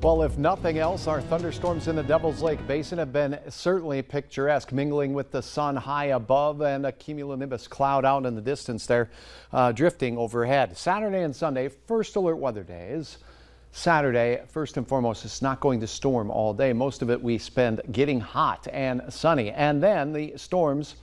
Well, if nothing else, our thunderstorms in the Devil's Lake Basin have been certainly picturesque, mingling with the sun high above and a cumulonimbus cloud out in the distance there, drifting overhead. Saturday and Sunday, first alert weather days. Saturday, first and foremost, it's not going to storm all day. Most of it we spend getting hot and sunny. And then the storms,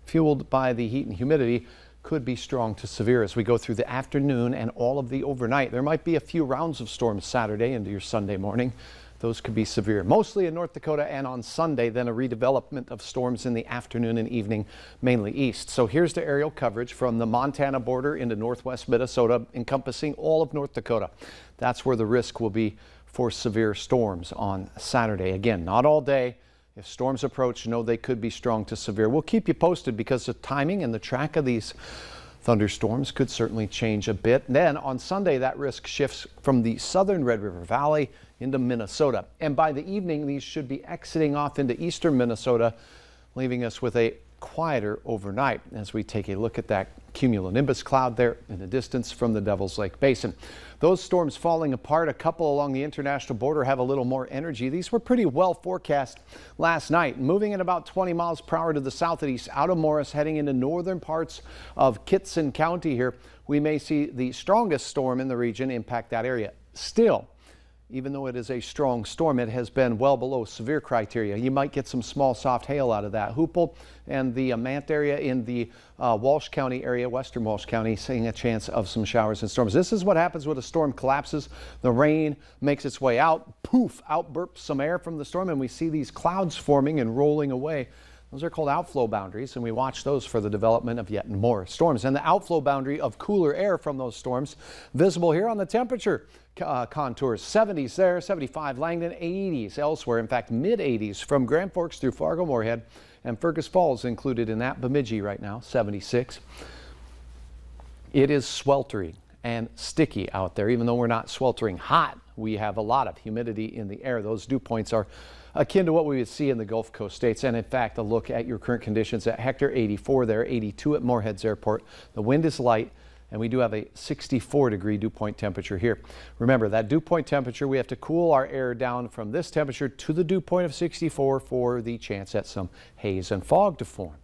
fueled by the heat and humidity, could be strong to severe as we go through the afternoon and all of the overnight. There might be a few rounds of storms Saturday into your Sunday morning. Those could be severe, mostly in North Dakota, and on Sunday, then a redevelopment of storms in the afternoon and evening, mainly east. So here's the aerial coverage from the Montana border into northwest Minnesota, encompassing all of North Dakota. That's where the risk will be for severe storms on Saturday. Again, not all day. If storms approach, know they could be strong to severe. We'll keep you posted because the timing and the track of these thunderstorms could certainly change a bit. Then on Sunday, that risk shifts from the southern Red River Valley into Minnesota. And by the evening, these should be exiting off into eastern Minnesota, leaving us with a quieter overnight as we take a look at that cumulonimbus cloud there in the distance from the Devil's Lake Basin. Those storms falling apart, a couple along the international border have a little more energy. These were pretty well forecast last night, moving at about 20 miles per hour to the south and east out of Morris, heading into northern parts of Kittson County here. We may see the strongest storm in the region impact that area. Still, even though it is a strong storm, it has been well below severe criteria. You might get some small soft hail out of that. Hoople and the Mant area in the Walsh County area, western Walsh County, seeing a chance of some showers and storms. This is what happens when a storm collapses. The rain makes its way out, poof, out burps some air from the storm, and we see these clouds forming and rolling away. Those are called outflow boundaries, and we watch those for the development of yet more storms. And the outflow boundary of cooler air from those storms visible here on the temperature contours. 70s there, 75 Langdon, 80s elsewhere. In fact, mid 80s from Grand Forks through Fargo-Moorhead, and Fergus Falls included in that. Bemidji right now, 76. It is sweltering and sticky out there. Even though we're not sweltering hot, we have a lot of humidity in the air. Those dew points are akin to what we would see in the Gulf Coast states. And in fact, a look at your current conditions at Hector, 84 there, 82 at Moorheads Airport. The wind is light, and we do have a 64-degree dew point temperature here. Remember, that dew point temperature, we have to cool our air down from this temperature to the dew point of 64 for the chance at some haze and fog to form.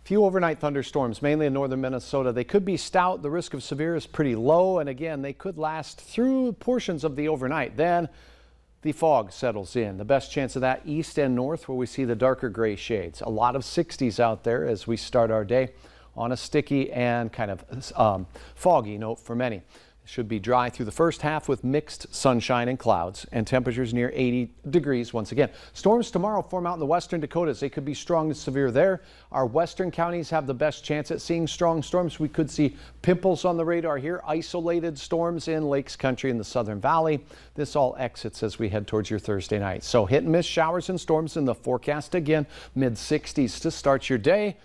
Few overnight thunderstorms, mainly in northern Minnesota. They could be stout. The risk of severe is pretty low, and again, they could last through portions of the overnight. Then the fog settles in. The best chance of that east and north, where we see the darker gray shades. A lot of 60s out there as we start our day on a sticky and kind of foggy note for many. It should be dry through the first half with mixed sunshine and clouds, and temperatures near 80 degrees once again. Storms tomorrow form out in the western Dakotas. They could be strong to severe there. Our western counties have the best chance at seeing strong storms. We could see pimples on the radar here, isolated storms in Lakes Country in the Southern Valley. This all exits as we head towards your Thursday night. So hit and miss showers and storms in the forecast again, mid 60s to start your day.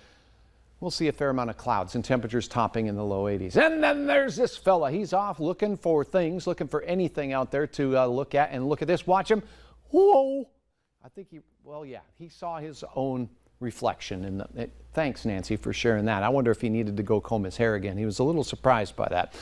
We'll see a fair amount of clouds and temperatures topping in the low 80s. And then there's this fella. He's off looking for things, looking for anything out there to look at. And look at this. Watch him. Whoa. I think he saw his own reflection. And thanks, Nancy, for sharing that. I wonder if he needed to go comb his hair again. He was a little surprised by that.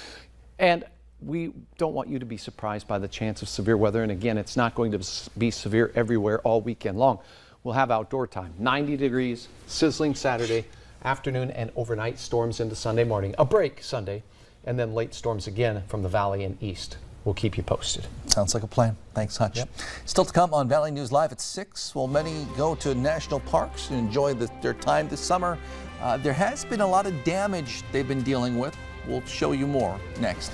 And we don't want you to be surprised by the chance of severe weather. And again, it's not going to be severe everywhere all weekend long. We'll have outdoor time. 90 degrees, sizzling Saturday afternoon, and overnight storms into Sunday morning. A break Sunday, and then late storms again from the valley and east. We'll keep you posted. Sounds like a plan. Thanks, Hutch. Yep. Still to come on Valley News Live at 6. Well, many go to national parks to enjoy their time this summer. There has been a lot of damage they've been dealing with. We'll show you more next.